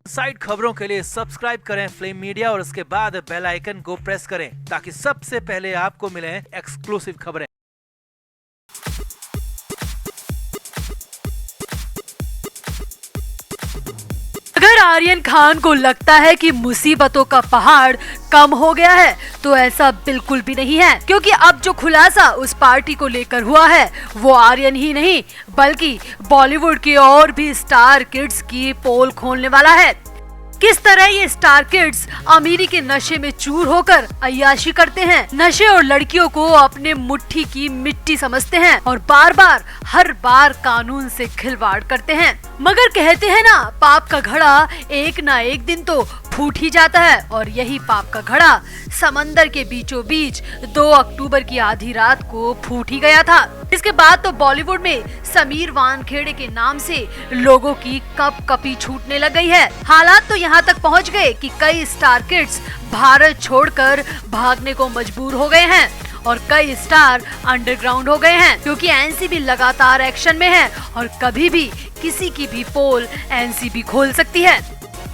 Side खबरों के लिए सब्सक्राइब करें फ्लेम मीडिया और उसके बाद बेल आइकन को प्रेस करें ताकि सबसे पहले आपको मिले एक्सक्लूसिव खबरें। अगर आर्यन खान को लगता है कि मुसीबतों का पहाड़ कम हो गया है तो ऐसा बिल्कुल भी नहीं है, क्योंकि अब जो खुलासा उस पार्टी को लेकर हुआ है वो आर्यन ही नहीं बल्कि बॉलीवुड के और भी स्टार किड्स की पोल खोलने वाला है। किस तरह ये स्टार किड्स अमीरी के नशे में चूर होकर अय्याशी करते हैं, नशे और लड़कियों को अपने मुट्ठी की मिट्टी समझते हैं और हर बार कानून से खिलवाड़ करते हैं। मगर कहते हैं ना, पाप का घड़ा एक ना एक दिन तो फूट ही जाता है और यही पाप का घड़ा समंदर के बीचों बीच 2 अक्टूबर की आधी रात को फूट ही गया था। इसके बाद तो बॉलीवुड में समीर वानखेड़े के नाम से लोगों की कपकपी छूटने लग गई है। हालात तो यहाँ तक पहुँच गए कि कई स्टार किड्स भारत छोड़कर भागने को मजबूर हो गए हैं और कई स्टार अंडरग्राउंड हो गए हैं, क्योंकि एनसीबी लगातार एक्शन में है और कभी भी किसी की भी पोल एनसीबी खोल सकती है।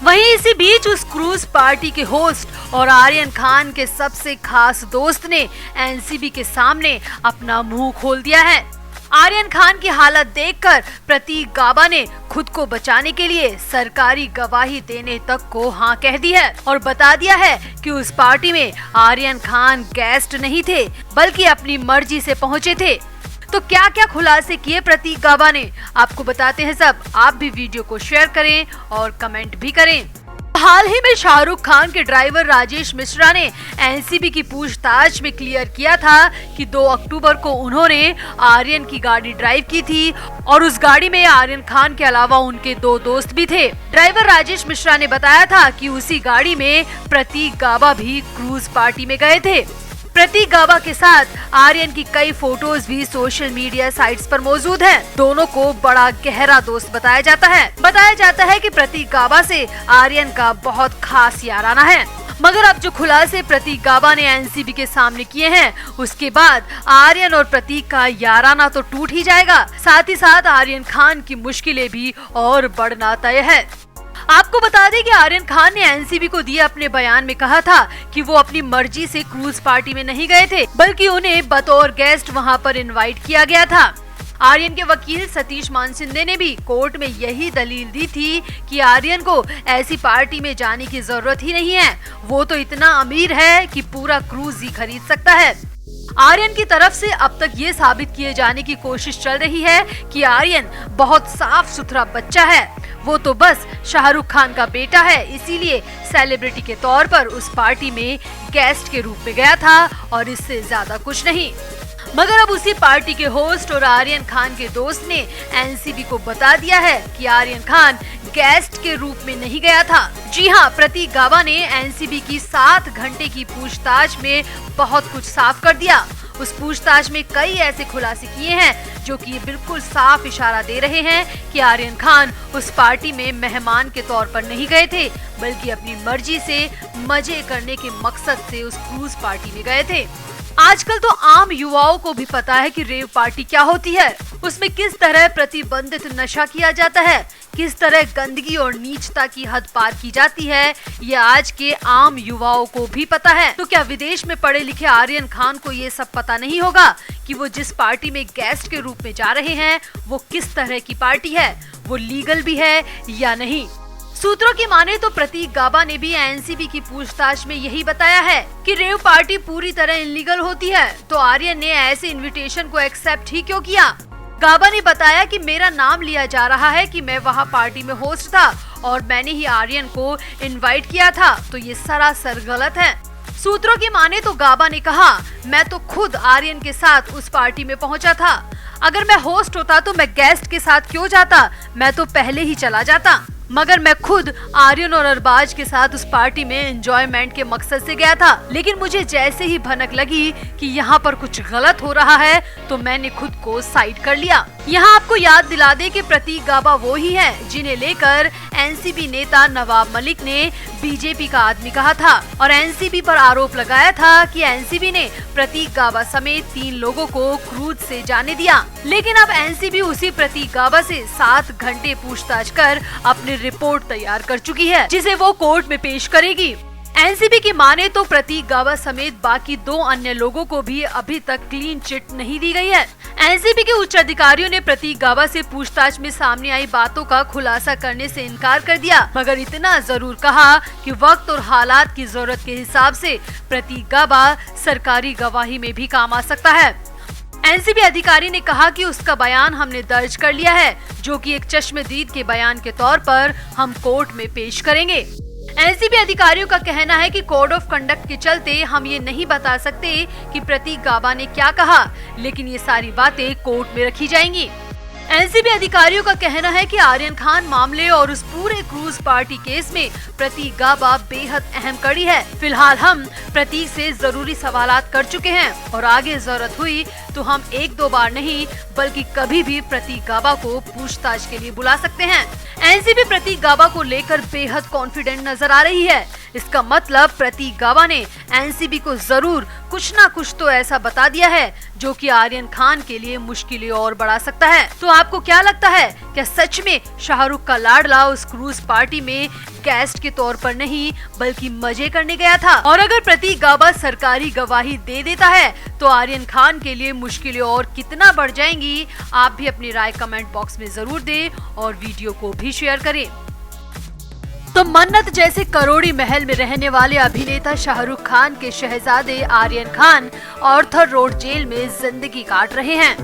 वहीं इसी बीच उस क्रूज पार्टी के होस्ट और आर्यन खान के सबसे खास दोस्त ने एनसीबी के सामने अपना मुंह खोल दिया है। आर्यन खान की हालत देखकर प्रतीक गाबा ने खुद को बचाने के लिए सरकारी गवाही देने तक को हाँ कह दी है और बता दिया है कि उस पार्टी में आर्यन खान गेस्ट नहीं थे बल्कि अपनी मर्जी से पहुंचे थे। तो क्या क्या खुलासे किए प्रतीक गाबा ने, आपको बताते हैं सब। आप भी वीडियो को शेयर करें और कमेंट भी करें। हाल ही में शाहरुख खान के ड्राइवर राजेश मिश्रा ने एनसीबी की पूछताछ में क्लियर किया था कि 2 अक्टूबर को उन्होंने आर्यन की गाड़ी ड्राइव की थी और उस गाड़ी में आर्यन खान के अलावा उनके 2 दोस्त भी थे। ड्राइवर राजेश मिश्रा ने बताया था कि उसी गाड़ी में प्रतीक गाबा भी क्रूज पार्टी में गए थे। प्रतीक गाबा के साथ आर्यन की कई फोटोज भी सोशल मीडिया साइट्स पर मौजूद हैं। दोनों को बड़ा गहरा दोस्त बताया जाता है। बताया जाता है कि प्रतीक गाबा से आर्यन का बहुत खास याराना है। मगर अब जो खुलासे प्रतीक गाबा ने एनसीबी के सामने किए हैं, उसके बाद आर्यन और प्रतीक का याराना तो टूट ही जाएगा, साथ ही साथ आर्यन खान की मुश्किलें भी और बढ़ना तय है। आपको बता दें कि आर्यन खान ने एनसीबी को दिए अपने बयान में कहा था कि वो अपनी मर्जी से क्रूज पार्टी में नहीं गए थे बल्कि उन्हें बतौर गेस्ट वहां पर इनवाइट किया गया था। आर्यन के वकील सतीश मानसिंदे ने भी कोर्ट में यही दलील दी थी कि आर्यन को ऐसी पार्टी में जाने की जरूरत ही नहीं है, वो तो इतना अमीर है कि पूरा क्रूज ही खरीद सकता है। आर्यन की तरफ से अब तक ये साबित किए जाने की कोशिश चल रही है कि आर्यन बहुत साफ सुथरा बच्चा है, वो तो बस शाहरुख खान का बेटा है, इसीलिए सेलिब्रिटी के तौर पर उस पार्टी में गेस्ट के रूप में गया था और इससे ज्यादा कुछ नहीं। मगर अब उसी पार्टी के होस्ट और आर्यन खान के दोस्त ने एनसीबी को बता दिया है कि आर्यन खान गेस्ट के रूप में नहीं गया था। जी हाँ, प्रतीक गाबा ने एनसीबी की 7 घंटे की पूछताछ में बहुत कुछ साफ कर दिया। उस पूछताछ में कई ऐसे खुलासे किए हैं जो कि बिल्कुल साफ इशारा दे रहे हैं कि आर्यन खान उस पार्टी में मेहमान के तौर पर नहीं गए थे बल्कि अपनी मर्जी से मजे करने के मकसद से उस क्रूज पार्टी में गए थे। आजकल तो आम युवाओं को भी पता है कि रेव पार्टी क्या होती है, उसमें किस तरह प्रतिबंधित नशा किया जाता है, किस तरह गंदगी और नीचता की हद पार की जाती है, ये आज के आम युवाओं को भी पता है। तो क्या विदेश में पढ़े लिखे आर्यन खान को ये सब पता नहीं होगा कि वो जिस पार्टी में गेस्ट के रूप में जा रहे हैं वो किस तरह की पार्टी है, वो लीगल भी है या नहीं। सूत्रों की माने तो प्रतीक गाबा ने भी एनसीबी की पूछताछ में यही बताया है कि रेव पार्टी पूरी तरह इलीगल होती है, तो आर्यन ने ऐसे इनविटेशन को एक्सेप्ट ही क्यों किया। गाबा ने बताया कि मेरा नाम लिया जा रहा है कि मैं वहां पार्टी में होस्ट था और मैंने ही आर्यन को इनवाइट किया था, तो ये सरासर गलत है। सूत्रों की माने तो गाबा ने कहा, मैं तो खुद आर्यन के साथ उस पार्टी में पहुंचा था, अगर मैं होस्ट होता तो मैं गेस्ट के साथ क्यों जाता, मैं तो पहले ही चला जाता। मगर मैं खुद आर्यन और अरबाज के साथ उस पार्टी में एंजॉयमेंट के मकसद से गया था, लेकिन मुझे जैसे ही भनक लगी कि यहाँ पर कुछ गलत हो रहा है तो मैंने खुद को साइड कर लिया। यहाँ आपको याद दिला दे कि प्रतीक गाबा वो ही है जिन्हें लेकर एनसीपी नेता नवाब मलिक ने बीजेपी का आदमी कहा था और एनसीपी पर आरोप लगाया था कि एनसीपी ने प्रतीक गाबा समेत 3 लोगों को क्रूज से जाने दिया। लेकिन अब एनसीबी उसी प्रतीक गाबा से 7 घंटे पूछताछ कर अपनी रिपोर्ट तैयार कर चुकी है, जिसे वो कोर्ट में पेश करेगी। एनसीबी की माने तो प्रतीक गाबा समेत बाकी 2 अन्य लोगों को भी अभी तक क्लीन चिट नहीं दी गई है। एनसीबी के उच्च अधिकारियों ने प्रतीक गाबा से पूछताछ में सामने आई बातों का खुलासा करने से इनकार कर दिया, मगर इतना जरूर कहा कि वक्त और हालात की जरूरत के हिसाब से प्रतीक गाबा सरकारी गवाही में भी काम आ सकता है। एनसीबी अधिकारी ने कहा कि उसका बयान हमने दर्ज कर लिया है, जो कि एक चश्मदीद के बयान के तौर पर हम कोर्ट में पेश करेंगे। एनसीबी अधिकारियों का कहना है कि कोड ऑफ कंडक्ट के चलते हम ये नहीं बता सकते कि प्रतीक गाबा ने क्या कहा, लेकिन ये सारी बातें कोर्ट में रखी जाएंगी। एनसीबी अधिकारियों का कहना है कि आर्यन खान मामले और उस पूरे क्रूज पार्टी केस में प्रतीक गाबा बेहद अहम कड़ी है। फिलहाल हम प्रतीक से जरूरी सवालात कर चुके हैं और आगे जरूरत हुई तो हम 1-2 बार नहीं बल्कि कभी भी प्रतीक गाबा को पूछताछ के लिए बुला सकते हैं। एनसीबी प्रतीक गाबा को लेकर बेहद कॉन्फिडेंट नजर आ रही है। इसका मतलब प्रतीक गाबा ने एनसीबी को जरूर कुछ ना कुछ तो ऐसा बता दिया है जो कि आर्यन खान के लिए मुश्किलें और बढ़ा सकता है। तो आपको क्या लगता है, क्या सच में शाहरुख का लाडला उस क्रूज पार्टी में गेस्ट के तौर पर नहीं बल्कि मजे करने गया था? और अगर प्रतीक गाबा सरकारी गवाही दे देता है तो आर्यन खान के लिए मुश्किलें और कितना बढ़ जाएंगी? आप भी अपनी राय कमेंट बॉक्स में जरूर दें और वीडियो को भी शेयर करें। तो मन्नत जैसे करोड़ी महल में रहने वाले अभिनेता शाहरुख खान के शहजादे Aryan Khan Arthur road jail में जिंदगी काट रहे हैं।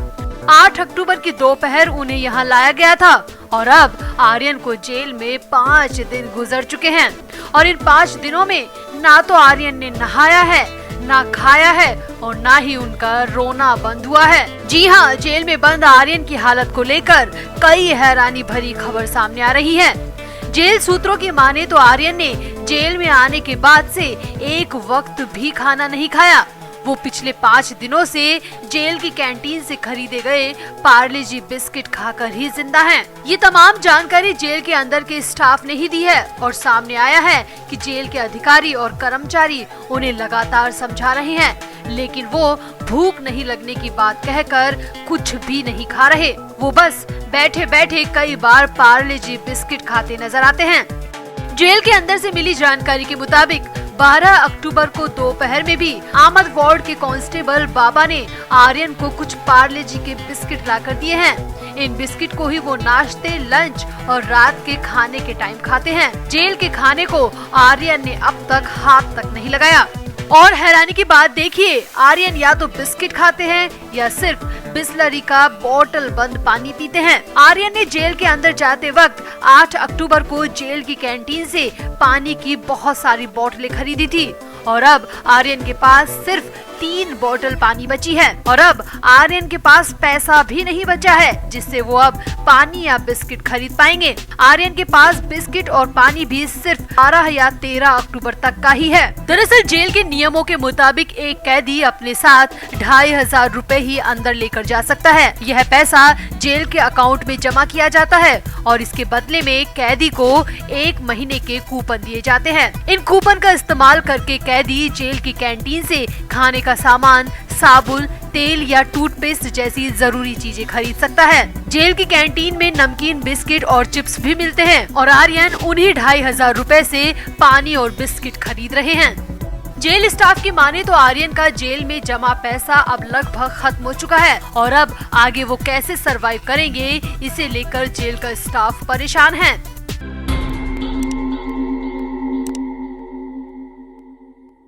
8 अक्टूबर की दोपहर उन्हें यहां लाया गया था और अब आर्यन को जेल में 5 दिन गुजर चुके हैं और इन 5 दिनों में ना तो आर्यन ने नहाया है, ना खाया है और ना ही उनका रोना बंद हुआ है। जी हाँ, जेल में बंद आर्यन की हालत को लेकर कई हैरानी भरी खबर सामने आ रही है। जेल सूत्रों की माने तो आर्यन ने जेल में आने के बाद से एक वक्त भी खाना नहीं खाया। वो पिछले 5 दिनों से जेल की कैंटीन से खरीदे गए पार्ले जी बिस्किट खाकर ही जिंदा हैं। ये तमाम जानकारी जेल के अंदर के स्टाफ ने ही दी है और सामने आया है कि जेल के अधिकारी और कर्मचारी उन्हें लगातार समझा रहे हैं, लेकिन वो भूख नहीं लगने की बात कहकर कुछ भी नहीं खा रहे। वो बस बैठे बैठे कई बार पार्ले जी बिस्किट खाते नजर आते हैं। जेल के अंदर से मिली जानकारी के मुताबिक 12 अक्टूबर को दोपहर में भी आमद वार्ड के कांस्टेबल बाबा ने आर्यन को कुछ पार्ले जी के बिस्किट लाकर दिए हैं। इन बिस्किट को ही वो नाश्ते, लंच और रात के खाने के टाइम खाते हैं। जेल के खाने को आर्यन ने अब तक हाथ तक नहीं लगाया। और हैरानी की बात देखिए, आर्यन या तो बिस्किट खाते हैं या सिर्फ बिस्लरी का बोतल बंद पानी पीते हैं। आर्यन ने जेल के अंदर जाते वक्त 8 अक्टूबर को जेल की कैंटीन से पानी की बहुत सारी बोतलें खरीदी थी और अब आर्यन के पास सिर्फ 3 बोतल पानी बची है और अब आर्यन के पास पैसा भी नहीं बचा है जिससे वो अब पानी या बिस्किट खरीद पाएंगे। आर्यन के पास बिस्किट और पानी भी सिर्फ 12 या 13 अक्टूबर तक का ही है। दरअसल जेल के नियमों के मुताबिक एक कैदी अपने साथ 2500 रुपए ही अंदर लेकर जा सकता है। यह पैसा जेल के अकाउंट में जमा किया जाता है और इसके बदले में कैदी को 1 महीने के कूपन दिए जाते हैं। इन कूपन का इस्तेमाल करके कैदी जेल की कैंटीन से खाने का सामान, साबुन, तेल या टूथपेस्ट जैसी जरूरी चीजें खरीद सकता है। जेल की कैंटीन में नमकीन, बिस्किट और चिप्स भी मिलते हैं और आर्यन उन्हीं 2500 रुपए से पानी और बिस्किट खरीद रहे हैं। जेल स्टाफ की माने तो आर्यन का जेल में जमा पैसा अब लगभग खत्म हो चुका है और अब आगे वो कैसे सरवाइव करेंगे इसे लेकर जेल का स्टाफ परेशान है।